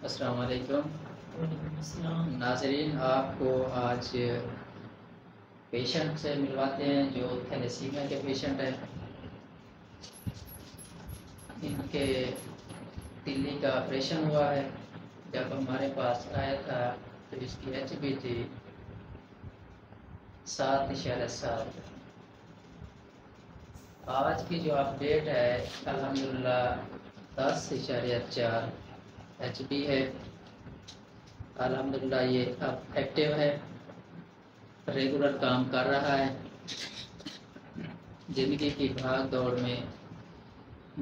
السلام علیکم ناظرین، آپ کو آج پیشنٹ سے ملواتے ہیں جو تھیلیسیمیا کے پیشنٹ ہیں۔ ان کے دلی کا آپریشن ہوا ہے۔ جب ہمارے پاس آیا تھا تو اس کی ایچ بی تھی 7.7۔ آج کی جو اپڈیٹ ہے الحمدللہ 10.4 ایچ بی ہے۔ الحمدللہ یہ اب ایکٹیو ہے، ریگولر کام کر رہا ہے۔ زندگی کی بھاگ دوڑ میں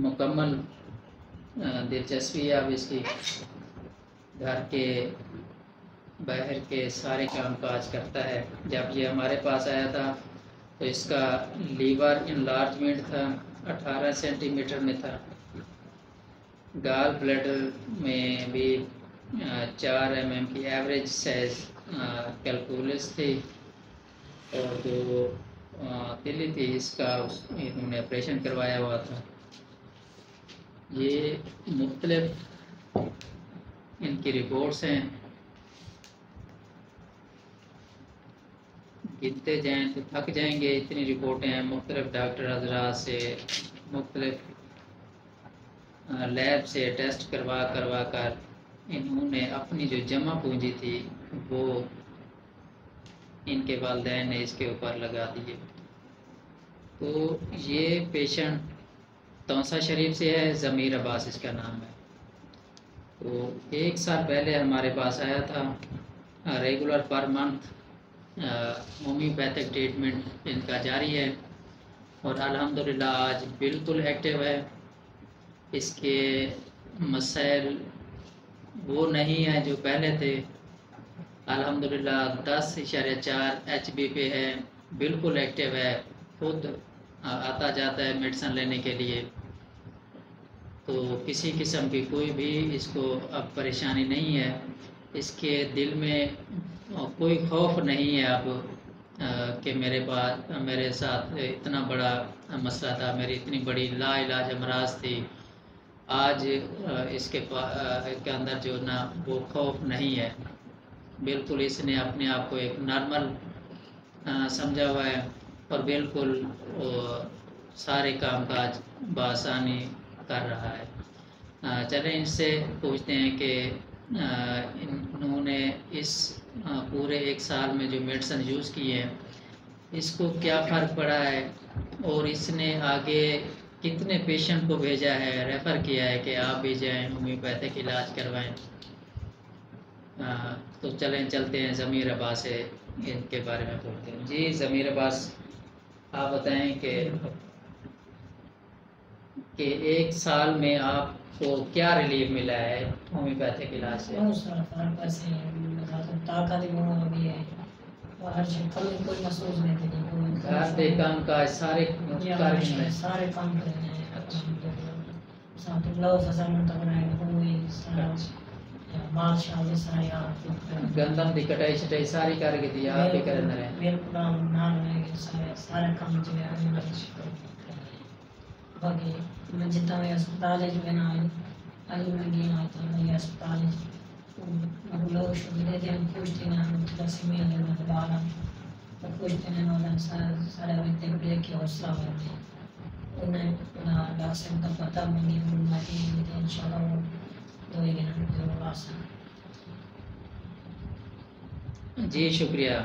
مکمل دلچسپی ہے اب اس کی۔ گھر کے باہر کے سارے کام کاج کرتا ہے۔ جب یہ ہمارے پاس آیا تھا تو اس کا لیور انلارجمنٹ تھا، 18 سینٹی میٹر میں تھا۔ گال بلیڈر میں بھی 4 mm کی ایوریج سائز کیلکولس تھی، اور جو دلی تھی اس کا انہوں نے آپریشن کروایا ہوا تھا۔ یہ مختلف ان کی رپورٹس ہیں، گنتے جائیں تو تھک جائیں گے، اتنی رپورٹیں ہیں مختلف ڈاکٹر حضرات سے، مختلف لیب سے ٹیسٹ کروا کر انہوں نے اپنی جو جمع پونجی تھی وہ ان کے والدین نے اس کے اوپر لگا دیے۔ تو یہ پیشنٹ تونسا شریف سے ہے، ضمیر عباس اس کا نام ہے۔ تو 1 سال پہلے ہمارے پاس آیا تھا۔ ریگولر پر منتھ ہومیوپیتھک ٹریٹمنٹ ان کا جاری ہے، اور الحمدللہ آج بالکل ایکٹیو ہے۔ اس کے مسائل وہ نہیں ہیں جو پہلے تھے۔ الحمدللہ 10.4 ایچ بی پہ ہے، بالکل ایکٹیو ہے، خود آتا جاتا ہے میڈیسن لینے کے لیے۔ تو کسی قسم کی کوئی بھی اس کو اب پریشانی نہیں ہے۔ اس کے دل میں کوئی خوف نہیں ہے اب کہ میرے ساتھ اتنا بڑا مسئلہ تھا، میری اتنی بڑی لا علاج امراض تھی۔ آج اس کے اندر جو نا وہ خوف نہیں ہے، بالکل اس نے اپنے آپ کو ایک نارمل سمجھا ہوا ہے، اور بالکل سارے کام کاج بآسانی کر رہا ہے۔ چلیں ان سے پوچھتے ہیں کہ انہوں نے اس پورے 1 سال میں جو میڈیسن یوز کی ہے اس کو کیا فرق پڑا ہے، اور اس نے آگے کتنے پیشنٹ کو بھیجا ہے، ریفر کیا ہے کہ آپ بھی جائیں ہومیوپیتھک علاج کروائیں۔ تو چلیں چلتے ہیں ضمیر عباس سے ان کے بارے میں پوچھتے ہیں۔ جی ضمیر عباس، آپ بتائیں کہ 1 سال میں آپ کو کیا ریلیف ملا ہے ہومیوپیتھک علاج سے؟ بہت سارا فرق ایسے طاقت بھی ہے، اور ہر چیز کمی کوئی محسوس نہیں تھی۔ گھر دے کام کاج سارے سارے کام کرے ہیں۔ ساتھ گلوز اسائنمنٹ بنائے ہوئے سارا مال شال سارا گندم دی کٹائی شٹائی ساری کر کے دی آپ ہی کرنے رہے۔ بالکل نال سارے کام جو ہے باقی میں جتنا بھی اسپتال جو ہے نا آج میں گیا تھا میں اسپتال لوگ شکریہ دے ہم پوچھتے ہیں ہم تقسیمی اندر میں دوبارہ پوچھتے ہیں اور سارے ہوتے ہیں بڑے کی حوصلہ ہوتے ہیں انہیں ڈاکٹر صاحب کا پتہ ملی ان شاء اللہ وہ دوئے گے نا ضرور آسان۔ جی شکریہ۔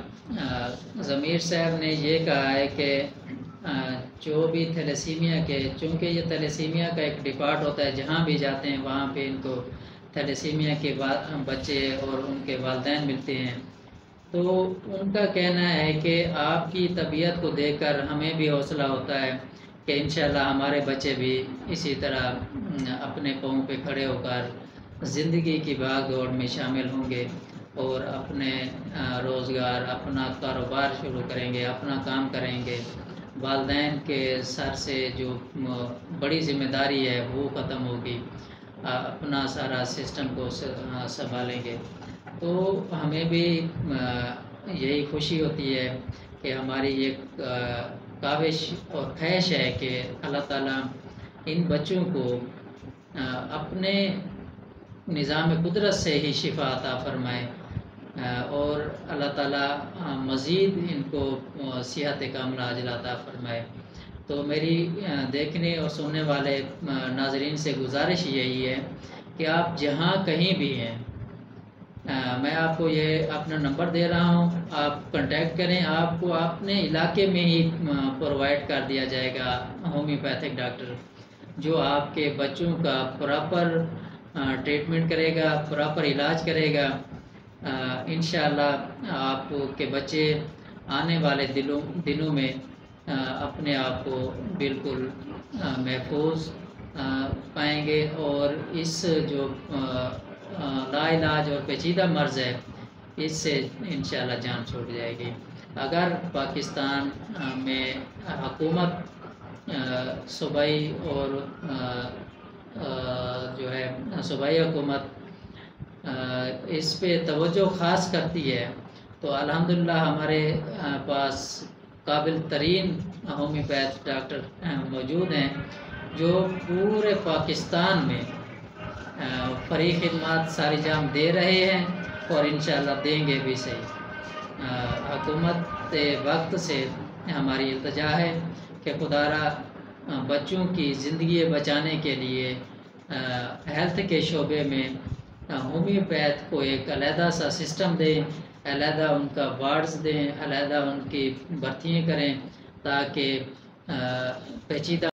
ضمیر صاحب نے یہ کہا ہے کہ جو بھی تھیلیسیمیا کے، چونکہ یہ تھیلیسیمیا کا ایک ڈپارٹ ہوتا ہے، جہاں بھی جاتے ہیں وہاں پہ ان کو تھیلیسیمیا کے بچے اور ان کے والدین ملتے ہیں، تو ان کا کہنا ہے کہ آپ کی طبیعت کو دیکھ کر ہمیں بھی حوصلہ ہوتا ہے کہ انشاءاللہ ہمارے بچے بھی اسی طرح اپنے پاؤں پہ کھڑے ہو کر زندگی کی بھاگ دوڑ میں شامل ہوں گے، اور اپنے روزگار، اپنا کاروبار شروع کریں گے، اپنا کام کریں گے، والدین کے سر سے جو بڑی ذمہ داری ہے وہ ختم ہوگی، اپنا سارا سسٹم کو سنبھالیں گے۔ تو ہمیں بھی یہی خوشی ہوتی ہے کہ ہماری ایک کاوش اور خواہش ہے کہ اللہ تعالیٰ ان بچوں کو اپنے نظام قدرت سے ہی شفا عطا فرمائے، اور اللہ تعالیٰ مزید ان کو صحت کاملہ عاجلہ عطا فرمائے۔ تو میری دیکھنے اور سننے والے ناظرین سے گزارش یہی ہے کہ آپ جہاں کہیں بھی ہیں، میں آپ کو یہ اپنا نمبر دے رہا ہوں، آپ کنٹیکٹ کریں، آپ کو اپنے علاقے میں ہی پرووائڈ کر دیا جائے گا ہومیوپیتھک ڈاکٹر، جو آپ کے بچوں کا پراپر ٹریٹمنٹ کرے گا، پراپر علاج کرے گا۔ انشاءاللہ آپ کے بچے آنے والے دنوں میں اپنے آپ کو بالکل محفوظ پائیں گے، اور اس جو لا علاج اور پیچیدہ مرض ہے اس سے انشاءاللہ جان چھوٹ جائے گی۔ اگر پاکستان میں حکومت صوبائی اور جو ہے صوبائی حکومت اس پہ توجہ خاص کرتی ہے تو الحمدللہ ہمارے پاس قابل ترین ہومیوپیتھ ڈاکٹر موجود ہیں جو پورے پاکستان میں فری خدمات ساری جام دے رہے ہیں، اور انشاءاللہ دیں گے بھی صحیح۔ حکومت وقت سے ہماری التجا ہے کہ خدارا بچوں کی زندگی بچانے کے لیے ہیلتھ کے شعبے میں ہومیوپیتھ کو ایک علیحدہ سا سسٹم دیں، علیحدہ ان کا وارڈز دیں، علیحدہ ان کی بھرتیاں کریں، تاکہ پیچیدہ